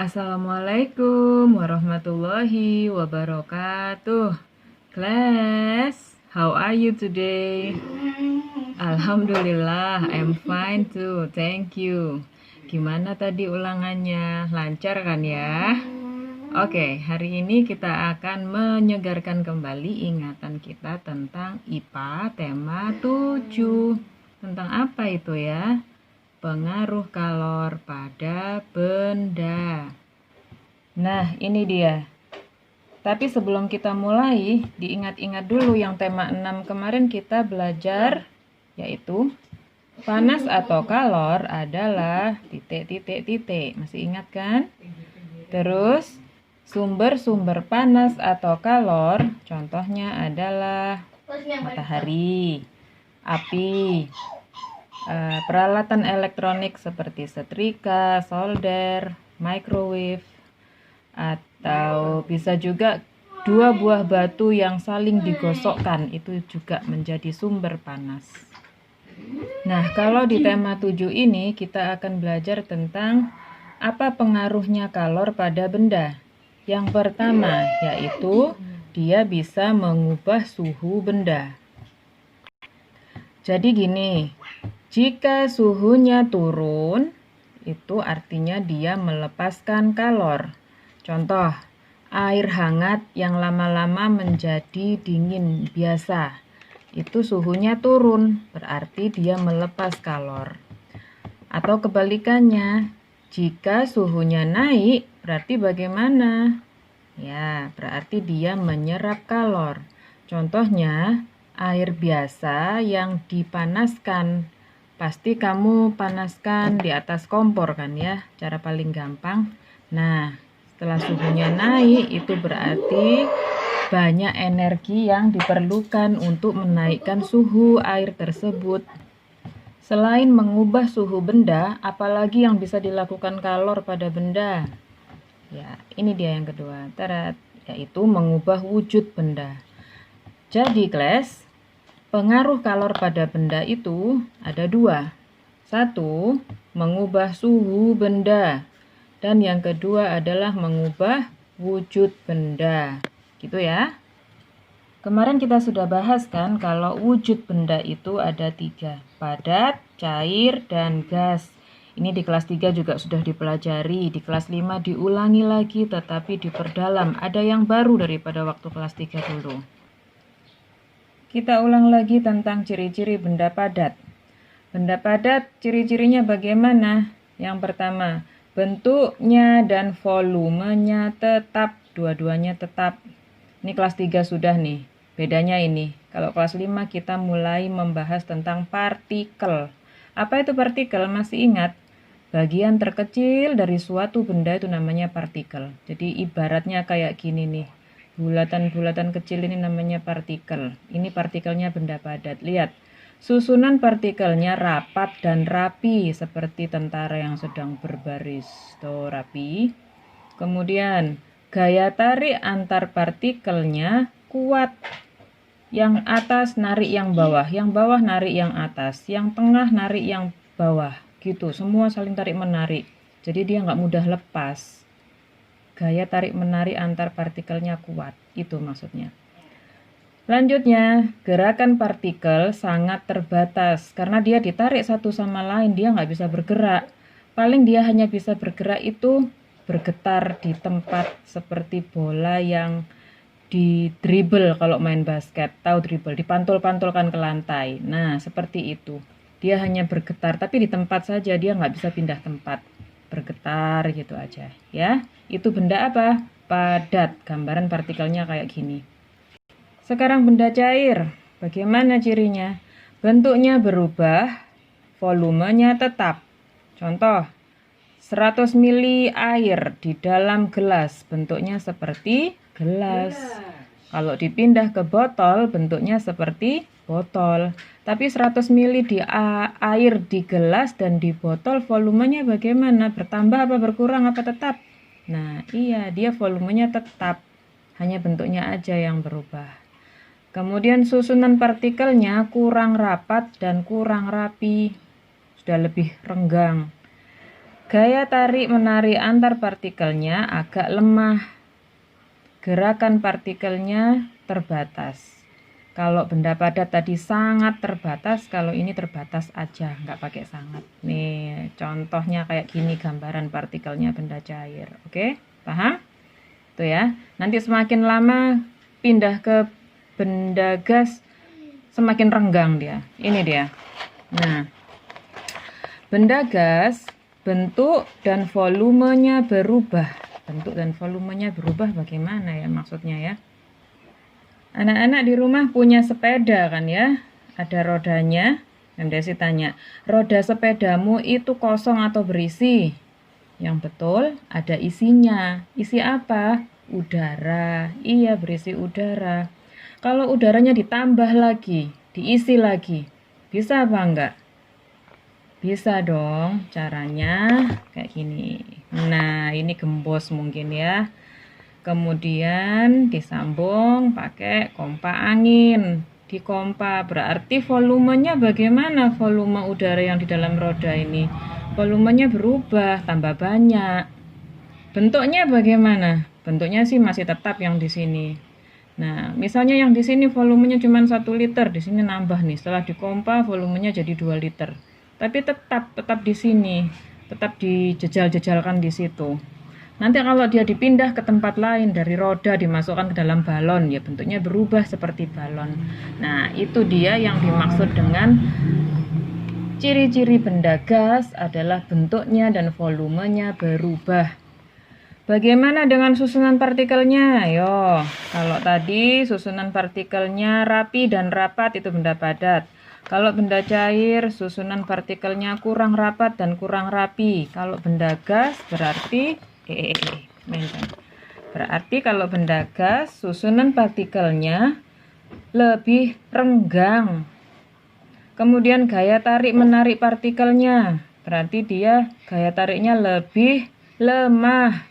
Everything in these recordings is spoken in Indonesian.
Assalamualaikum warahmatullahi wabarakatuh. Class, how are you today? Alhamdulillah, I'm fine too. Thank you. Gimana tadi ulangannya? Lancar kan ya? Oke, hari ini kita akan menyegarkan kembali ingatan kita tentang IPA tema 7. Tentang apa itu ya? Pengaruh kalor pada benda. Nah, ini dia. Tapi sebelum kita mulai, diingat-ingat dulu yang tema 6 kemarin kita belajar, yaitu panas atau kalor adalah titik. Masih ingat kan? Terus, sumber-sumber panas atau kalor, contohnya adalah matahari, api, peralatan elektronik seperti setrika, solder, microwave, atau bisa juga dua buah batu yang saling digosokkan, itu juga menjadi sumber panas. Nah, kalau di tema 7 ini kita akan belajar tentang apa pengaruhnya kalor pada benda. Yang pertama yaitu dia bisa mengubah suhu benda. Jadi gini, jika suhunya turun, itu artinya dia melepaskan kalor. Contoh, air hangat yang lama-lama menjadi dingin biasa. Itu suhunya turun, berarti dia melepas kalor. Atau kebalikannya, jika suhunya naik, berarti bagaimana? Ya, berarti dia menyerap kalor. Contohnya, air biasa yang dipanaskan. Pasti kamu panaskan di atas kompor kan ya, cara paling gampang. Nah, setelah suhunya naik, itu berarti banyak energi yang diperlukan untuk menaikkan suhu air tersebut. Selain mengubah suhu benda, apalagi yang bisa dilakukan kalor pada benda? Ya, ini dia yang kedua, yaitu mengubah wujud benda. Jadi, kelas, pengaruh kalor pada benda itu ada dua. Satu, mengubah suhu benda. Dan yang kedua adalah mengubah wujud benda. Gitu ya. Kemarin kita sudah bahas kan kalau wujud benda itu ada 3, padat, cair, dan gas. Ini di kelas 3 juga sudah dipelajari, di kelas 5 diulangi lagi tetapi diperdalam. Ada yang baru daripada waktu kelas 3 dulu. Kita ulang lagi tentang ciri-ciri benda padat. Benda padat ciri-cirinya bagaimana? Yang pertama, bentuknya dan volumenya tetap, dua-duanya tetap. Ini kelas 3 sudah nih. Bedanya ini, kalau kelas 5 kita mulai membahas tentang partikel. Apa itu partikel? Masih ingat? Bagian terkecil dari suatu benda itu namanya partikel. Jadi ibaratnya kayak gini nih. Bulatan-bulatan kecil ini namanya partikel. Ini partikelnya benda padat. Lihat, susunan partikelnya rapat dan rapi seperti tentara yang sedang berbaris. Tuh, rapi. Kemudian, gaya tarik antar partikelnya kuat. Yang atas narik yang bawah narik yang atas, yang tengah narik yang bawah, gitu. Semua saling tarik menarik. Jadi dia nggak mudah lepas. Gaya tarik menarik antar partikelnya kuat, itu maksudnya. Selanjutnya, gerakan partikel sangat terbatas karena dia ditarik satu sama lain, dia nggak bisa bergerak. Paling dia hanya bisa bergerak itu bergetar di tempat seperti bola yang di dribble kalau main basket. Tahu dribble, dipantul-pantulkan ke lantai. Nah, seperti itu. Dia hanya bergetar, tapi di tempat saja, dia nggak bisa pindah tempat. Bergetar gitu aja, ya. Itu benda apa? Padat. Gambaran partikelnya kayak gini. Sekarang benda cair. Bagaimana cirinya? Bentuknya berubah, volumenya tetap. Contoh, 100 ml air di dalam gelas, bentuknya seperti gelas. Kalau dipindah ke botol, bentuknya seperti botol. Tapi 100 ml di air di gelas dan di botol, volumenya bagaimana? Bertambah apa berkurang apa tetap? Nah, iya, dia volumenya tetap. Hanya bentuknya aja yang berubah. Kemudian susunan partikelnya kurang rapat dan kurang rapi. Sudah lebih renggang. Gaya tarik-menarik antar partikelnya agak lemah. Gerakan partikelnya terbatas. Kalau benda padat tadi sangat terbatas, kalau ini terbatas aja, nggak pakai sangat. Nih, contohnya kayak gini gambaran partikelnya benda cair. Oke, paham? Tuh ya, nanti semakin lama pindah ke benda gas, semakin renggang dia. Ini dia. Nah, benda gas, bentuk dan volumenya berubah. Bentuk dan volumenya berubah bagaimana ya maksudnya ya? Anak-anak di rumah punya sepeda kan ya? Ada rodanya. Dan Desi tanya, roda sepedamu itu kosong atau berisi? Yang betul, ada isinya. Isi apa? Udara. Iya, berisi udara. Kalau udaranya ditambah lagi, diisi lagi, bisa apa enggak? Bisa dong, caranya kayak gini. Nah, ini gembos mungkin ya. Kemudian disambung pakai kompa angin. Di kompa berarti volumenya bagaimana? Volume udara yang di dalam roda ini. Volumenya berubah, tambah banyak. Bentuknya bagaimana? Bentuknya sih masih tetap yang di sini. Nah, misalnya yang di sini volumenya cuma 1 liter, di sini nambah nih. Setelah dikompa volumenya jadi 2 liter. Tapi tetap di sini, tetap dijejal-jejalkan di situ. Nanti kalau dia dipindah ke tempat lain, dari roda dimasukkan ke dalam balon, ya bentuknya berubah seperti balon. Nah, itu dia yang dimaksud dengan ciri-ciri benda gas adalah bentuknya dan volumenya berubah. Bagaimana dengan susunan partikelnya? Ayo, kalau tadi susunan partikelnya rapi dan rapat itu benda padat. Kalau benda cair, susunan partikelnya kurang rapat dan kurang rapi. Kalau benda gas berarti berarti kalau benda gas, susunan partikelnya lebih renggang. Kemudian gaya tarik-menarik partikelnya, berarti dia gaya tariknya lebih lemah.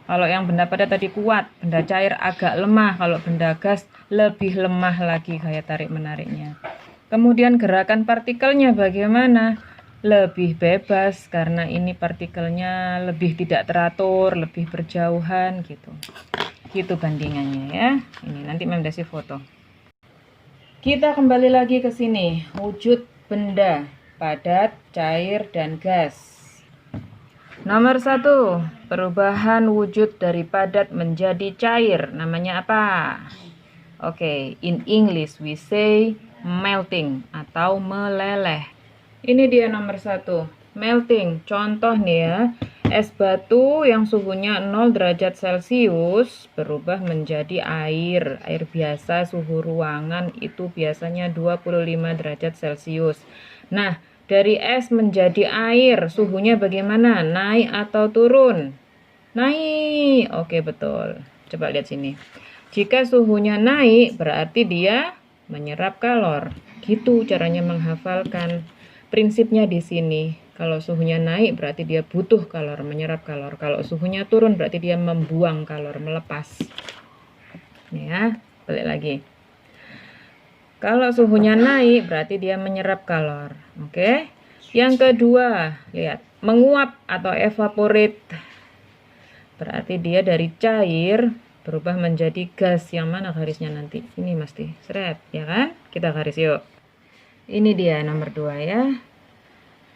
Kalau yang benda padat tadi kuat, benda cair agak lemah. Kalau benda gas lebih lemah lagi gaya tarik-menariknya. Kemudian gerakan partikelnya bagaimana? Lebih bebas karena ini partikelnya lebih tidak teratur, lebih berjauhan gitu. Gitu bandingannya ya. Ini nanti Mem kasih foto. Kita kembali lagi ke sini. Wujud benda padat, cair, dan gas. Nomor 1, perubahan wujud dari padat menjadi cair. Namanya apa? Oke, in English we say melting atau meleleh. Ini dia nomor 1, melting. Contoh nih ya, es batu yang suhunya 0 derajat Celcius berubah menjadi air. Air biasa suhu ruangan itu biasanya 25 derajat Celcius. Nah, dari es menjadi air, suhunya bagaimana? Naik atau turun? Naik. Oke, betul. Coba lihat sini. Jika suhunya naik, berarti dia menyerap kalor. Gitu caranya menghafalkan. Prinsipnya di sini, kalau suhunya naik berarti dia butuh kalor, menyerap kalor. Kalau suhunya turun berarti dia membuang kalor, melepas. Nih ya, balik lagi. Kalau suhunya naik berarti dia menyerap kalor. Oke. Yang kedua, lihat, menguap atau evaporate. Berarti dia dari cair berubah menjadi gas. Yang mana garisnya nanti? Ini mesti seret, ya kan? Kita garis yuk. Ini dia nomor 2 ya.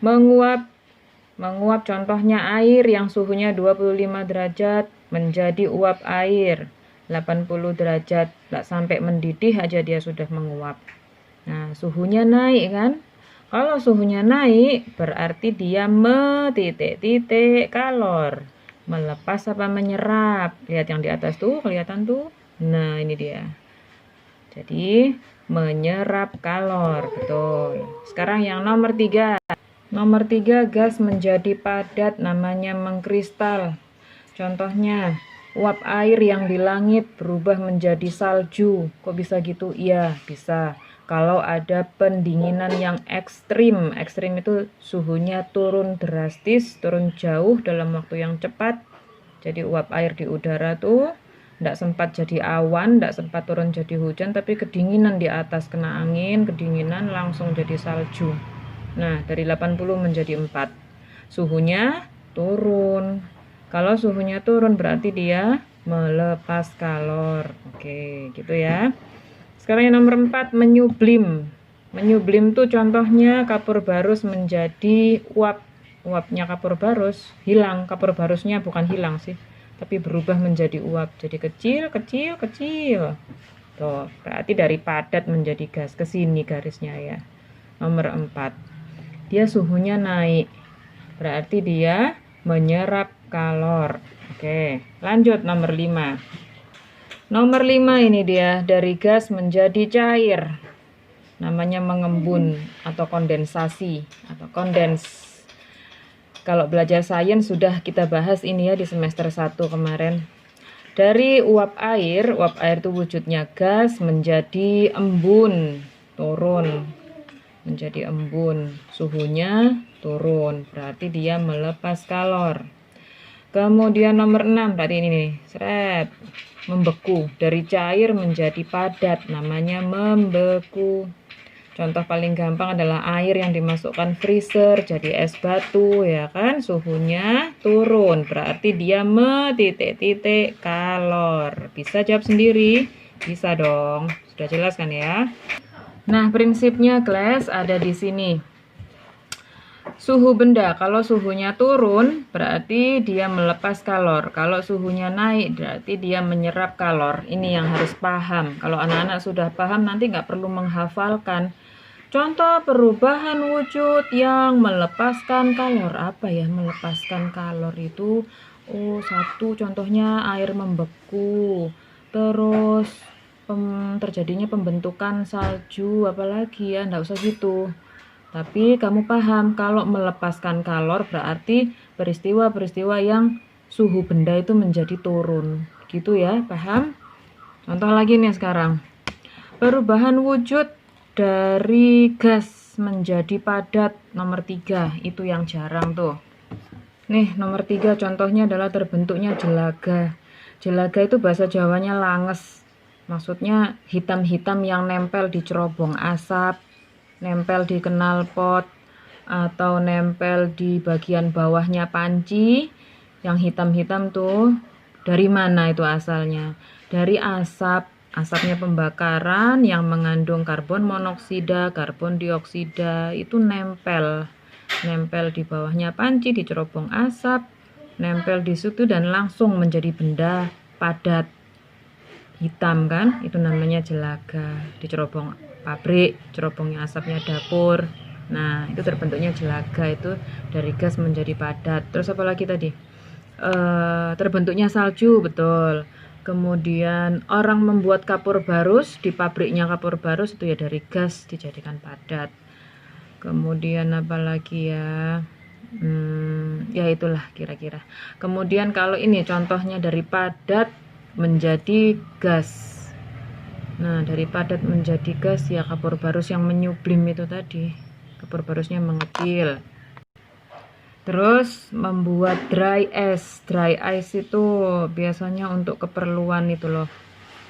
Menguap contohnya air yang suhunya 25 derajat menjadi uap air 80 derajat. Nggak sampai mendidih aja dia sudah menguap. Nah, suhunya naik kan? Kalau suhunya naik berarti dia metitik-titik kalor. Melepas apa menyerap? Lihat yang di atas tuh, kelihatan tuh. Nah, ini dia. Jadi menyerap kalor, betul. Sekarang yang nomor 3. Nomor 3, gas menjadi padat, namanya mengkristal. Contohnya, uap air yang di langit berubah menjadi salju. Kok bisa gitu? Iya, bisa. Kalau ada pendinginan yang ekstrim. Ekstrim itu suhunya turun drastis, turun jauh dalam waktu yang cepat. Jadi uap air di udara tuh tidak sempat jadi awan, tidak sempat turun jadi hujan, tapi kedinginan di atas, kena angin, kedinginan langsung jadi salju. Nah, dari 80 menjadi 4. Suhunya turun. Kalau suhunya turun berarti dia melepas kalor. Oke, gitu ya. Sekarang yang nomor 4, menyublim. Menyublim tuh contohnya kapur barus menjadi uap. Uapnya kapur barus hilang, kapur barusnya bukan hilang sih, tapi berubah menjadi uap. Jadi kecil, kecil, kecil. Tuh, berarti dari padat menjadi gas. Ke sini garisnya ya. Nomor 4. Dia suhunya naik. Berarti dia menyerap kalor. Oke, lanjut nomor 5. Nomor 5 ini dia, dari gas menjadi cair. Namanya mengembun atau kondensasi atau kondens. Kalau belajar sains sudah kita bahas ini ya di semester 1 kemarin. Dari uap air itu wujudnya gas menjadi embun, turun. Menjadi embun, suhunya turun, berarti dia melepas kalor. Kemudian nomor 6 tadi ini nih, seret, membeku, dari cair menjadi padat, namanya membeku. Contoh paling gampang adalah air yang dimasukkan freezer jadi es batu ya kan, suhunya turun, berarti dia metitik-titik kalor. Bisa jawab sendiri? Bisa dong, sudah jelas kan ya? Nah, prinsipnya kelas ada di sini. Suhu benda, kalau suhunya turun berarti dia melepas kalor. Kalau suhunya naik berarti dia menyerap kalor. Ini yang harus paham. Kalau anak-anak sudah paham nanti nggak perlu menghafalkan. Contoh perubahan wujud yang melepaskan kalor. Apa ya melepaskan kalor itu? Oh, satu contohnya air membeku. Terus terjadinya pembentukan salju, apalagi ya, nggak usah gitu. Tapi kamu paham kalau melepaskan kalor berarti peristiwa-peristiwa yang suhu benda itu menjadi turun. Gitu ya, paham? Contoh lagi nih sekarang. Perubahan wujud dari gas menjadi padat, nomor 3, itu yang jarang tuh. Nih, nomor 3 contohnya adalah terbentuknya jelaga. Jelaga itu bahasa Jawanya langes. Maksudnya hitam-hitam yang nempel di cerobong asap, nempel di knalpot, atau nempel di bagian bawahnya panci. Yang hitam-hitam tuh dari mana itu asalnya? Dari asap. Asapnya pembakaran yang mengandung karbon monoksida, karbon dioksida, itu nempel di bawahnya panci, di cerobong asap, nempel di situ dan langsung menjadi benda padat hitam kan, itu namanya jelaga. Di cerobong pabrik, cerobongnya asapnya dapur, nah itu terbentuknya jelaga, itu dari gas menjadi padat. Terus apa lagi tadi? Terbentuknya salju, betul. Kemudian orang membuat kapur barus di pabriknya kapur barus itu ya dari gas dijadikan padat. Kemudian apa lagi ya? Ya itulah kira-kira. Kemudian kalau ini contohnya dari padat menjadi gas. Nah, dari padat menjadi gas ya kapur barus yang menyublim itu tadi. Kapur barusnya mengecil. Terus membuat dry ice. Dry ice itu biasanya untuk keperluan itu loh,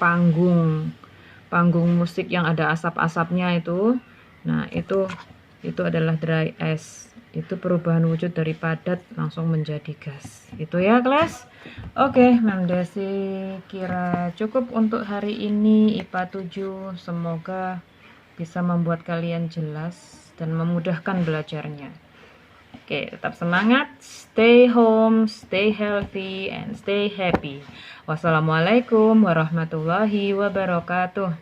panggung musik yang ada asap-asapnya itu. Nah, itu adalah dry ice. Itu perubahan wujud dari padat langsung menjadi gas. Itu ya, kelas. Oke, Mem Desi kira cukup untuk hari ini IPA 7. Semoga bisa membuat kalian jelas dan memudahkan belajarnya. Oke, tetap semangat, stay home, stay healthy, and stay happy. Wassalamualaikum warahmatullahi wabarakatuh.